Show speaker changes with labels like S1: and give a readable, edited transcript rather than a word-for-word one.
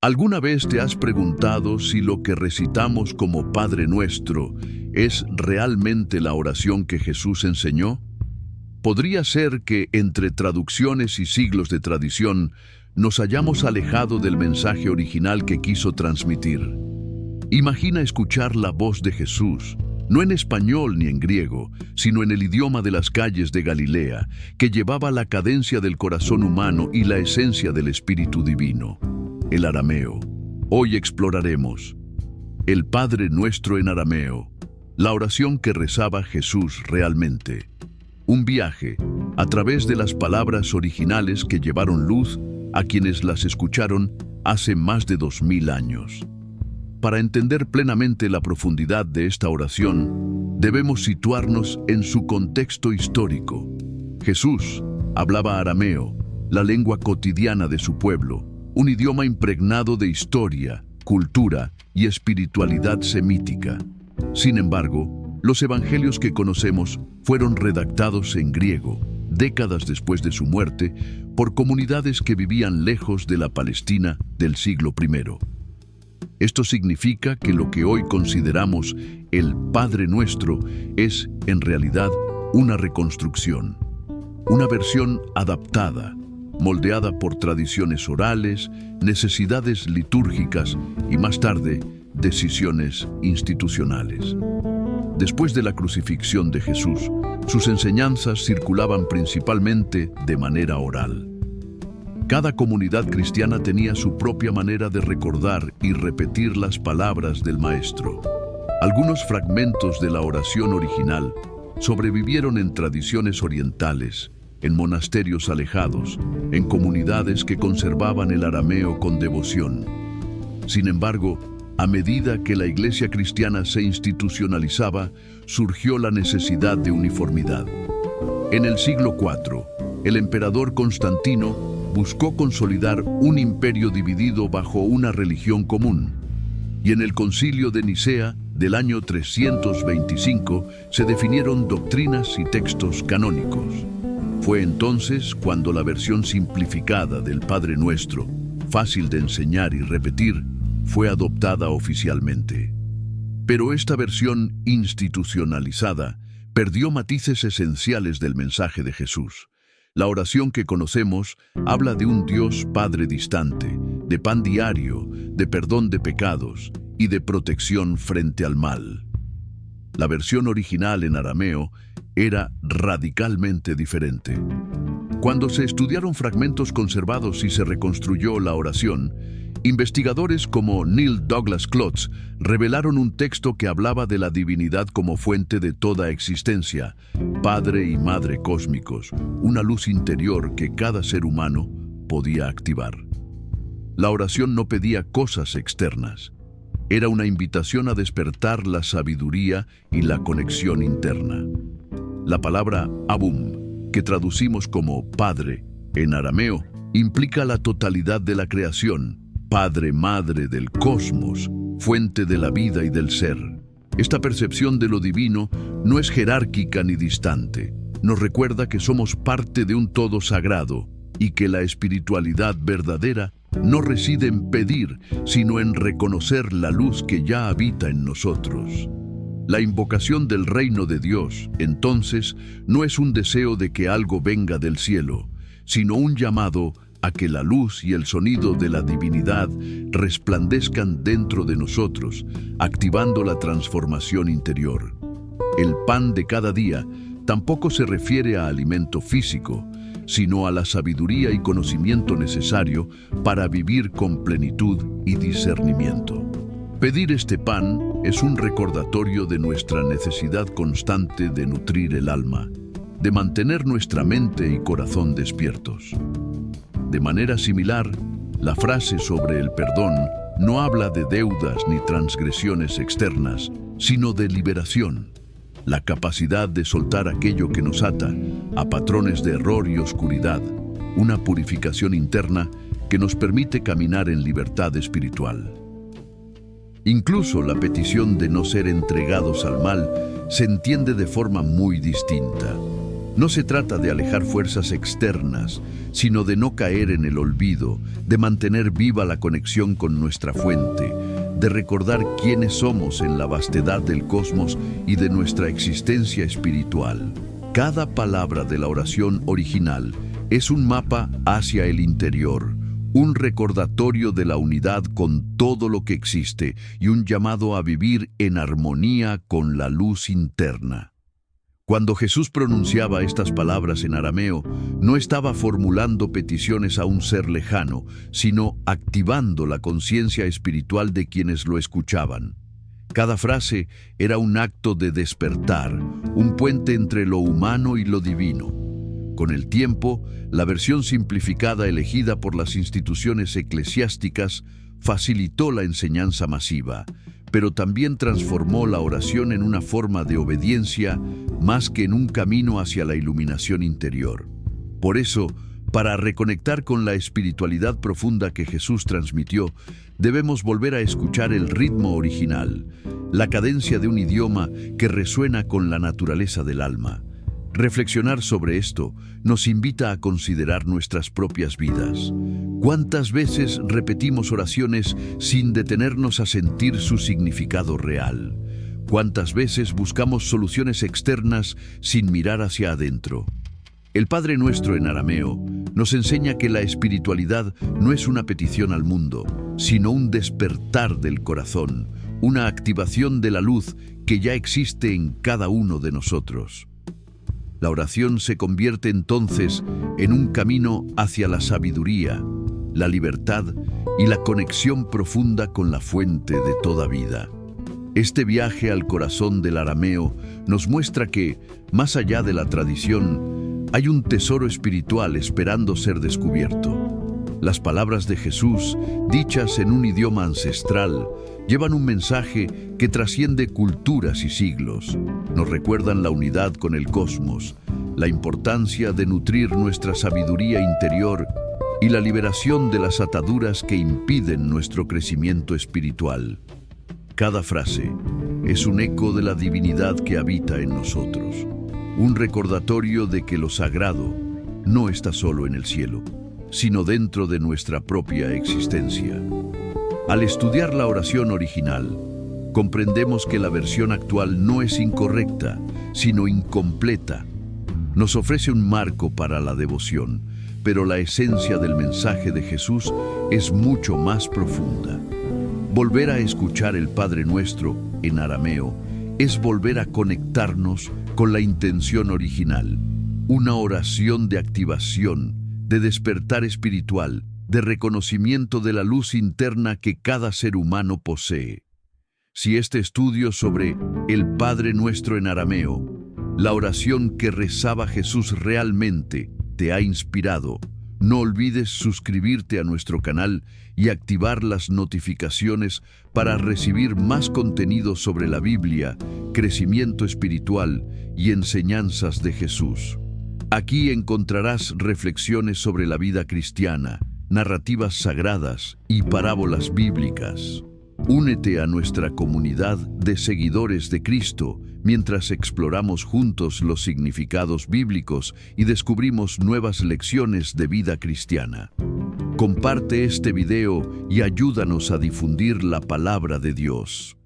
S1: ¿Alguna vez te has preguntado si lo que recitamos como Padre Nuestro es realmente la oración que Jesús enseñó? Podría ser que entre traducciones y siglos de tradición nos hayamos alejado del mensaje original que quiso transmitir. Imagina escuchar la voz de Jesús, no en español ni en griego, sino en el idioma de las calles de Galilea, que llevaba la cadencia del corazón humano y la esencia del Espíritu Divino. El arameo. Hoy exploraremos el Padre Nuestro en arameo, la oración que rezaba Jesús realmente. Un viaje a través de las palabras originales que llevaron luz a quienes las escucharon hace más de 2000 años. Para entender plenamente la profundidad de esta oración, debemos situarnos en su contexto histórico. Jesús hablaba arameo, la lengua cotidiana de su pueblo, un idioma impregnado de historia, cultura y espiritualidad semítica. Sin embargo, los evangelios que conocemos fueron redactados en griego, décadas después de su muerte, por comunidades que vivían lejos de la Palestina del siglo I. Esto significa que lo que hoy consideramos el Padre Nuestro es, en realidad, una reconstrucción, una versión adaptada, moldeada por tradiciones orales, necesidades litúrgicas y, más tarde, decisiones institucionales. Después de la crucifixión de Jesús, sus enseñanzas circulaban principalmente de manera oral. Cada comunidad cristiana tenía su propia manera de recordar y repetir las palabras del Maestro. Algunos fragmentos de la oración original sobrevivieron en tradiciones orientales, en monasterios alejados, en comunidades que conservaban el arameo con devoción. Sin embargo, a medida que la Iglesia cristiana se institucionalizaba, surgió la necesidad de uniformidad. En el siglo IV, el emperador Constantino buscó consolidar un imperio dividido bajo una religión común, y en el Concilio de Nicea del año 325 se definieron doctrinas y textos canónicos. Fue entonces cuando la versión simplificada del Padre Nuestro, fácil de enseñar y repetir, fue adoptada oficialmente. Pero esta versión institucionalizada perdió matices esenciales del mensaje de Jesús. La oración que conocemos habla de un Dios Padre distante, de pan diario, de perdón de pecados y de protección frente al mal. La versión original en arameo era radicalmente diferente. Cuando se estudiaron fragmentos conservados y se reconstruyó la oración, investigadores como Neil Douglas Klotz revelaron un texto que hablaba de la divinidad como fuente de toda existencia, Padre y Madre cósmicos, una luz interior que cada ser humano podía activar. La oración no pedía cosas externas. Era una invitación a despertar la sabiduría y la conexión interna. La palabra Abum, que traducimos como Padre en arameo, implica la totalidad de la creación, Padre, Madre del cosmos, fuente de la vida y del ser. Esta percepción de lo divino no es jerárquica ni distante. Nos recuerda que somos parte de un todo sagrado y que la espiritualidad verdadera no reside en pedir, sino en reconocer la luz que ya habita en nosotros. La invocación del reino de Dios, entonces, no es un deseo de que algo venga del cielo, sino un llamado a que la luz y el sonido de la divinidad resplandezcan dentro de nosotros, activando la transformación interior. El pan de cada día tampoco se refiere a alimento físico, sino a la sabiduría y conocimiento necesario para vivir con plenitud y discernimiento. Pedir este pan es un recordatorio de nuestra necesidad constante de nutrir el alma, de mantener nuestra mente y corazón despiertos. De manera similar, la frase sobre el perdón no habla de deudas ni transgresiones externas, sino de liberación, la capacidad de soltar aquello que nos ata a patrones de error y oscuridad, una purificación interna que nos permite caminar en libertad espiritual. Incluso la petición de no ser entregados al mal se entiende de forma muy distinta. No se trata de alejar fuerzas externas, sino de no caer en el olvido, de mantener viva la conexión con nuestra fuente, de recordar quiénes somos en la vastedad del cosmos y de nuestra existencia espiritual. Cada palabra de la oración original es un mapa hacia el interior, un recordatorio de la unidad con todo lo que existe y un llamado a vivir en armonía con la luz interna. Cuando Jesús pronunciaba estas palabras en arameo, no estaba formulando peticiones a un ser lejano, sino activando la conciencia espiritual de quienes lo escuchaban. Cada frase era un acto de despertar, un puente entre lo humano y lo divino. Con el tiempo, la versión simplificada elegida por las instituciones eclesiásticas facilitó la enseñanza masiva, pero también transformó la oración en una forma de obediencia más que en un camino hacia la iluminación interior. Por eso, para reconectar con la espiritualidad profunda que Jesús transmitió, debemos volver a escuchar el ritmo original, la cadencia de un idioma que resuena con la naturaleza del alma. Reflexionar sobre esto nos invita a considerar nuestras propias vidas. ¿Cuántas veces repetimos oraciones sin detenernos a sentir su significado real? ¿Cuántas veces buscamos soluciones externas sin mirar hacia adentro? El Padre Nuestro en arameo nos enseña que la espiritualidad no es una petición al mundo, sino un despertar del corazón, una activación de la luz que ya existe en cada uno de nosotros. La oración se convierte entonces en un camino hacia la sabiduría, la libertad y la conexión profunda con la fuente de toda vida. Este viaje al corazón del arameo nos muestra que, más allá de la tradición, hay un tesoro espiritual esperando ser descubierto. Las palabras de Jesús, dichas en un idioma ancestral, llevan un mensaje que trasciende culturas y siglos. Nos recuerdan la unidad con el cosmos, la importancia de nutrir nuestra sabiduría interior y la liberación de las ataduras que impiden nuestro crecimiento espiritual. Cada frase es un eco de la divinidad que habita en nosotros, un recordatorio de que lo sagrado no está solo en el cielo, sino dentro de nuestra propia existencia. Al estudiar la oración original, comprendemos que la versión actual no es incorrecta, sino incompleta. Nos ofrece un marco para la devoción, pero la esencia del mensaje de Jesús es mucho más profunda. Volver a escuchar el Padre Nuestro en arameo es volver a conectarnos con la intención original, una oración de activación, de despertar espiritual, de reconocimiento de la luz interna que cada ser humano posee. Si este estudio sobre el Padre Nuestro en arameo, la oración que rezaba Jesús realmente te ha inspirado, no olvides suscribirte a nuestro canal y activar las notificaciones para recibir más contenido sobre la Biblia, crecimiento espiritual y enseñanzas de Jesús. Aquí encontrarás reflexiones sobre la vida cristiana, narrativas sagradas y parábolas bíblicas. Únete a nuestra comunidad de seguidores de Cristo mientras exploramos juntos los significados bíblicos y descubrimos nuevas lecciones de vida cristiana. Comparte este video y ayúdanos a difundir la palabra de Dios.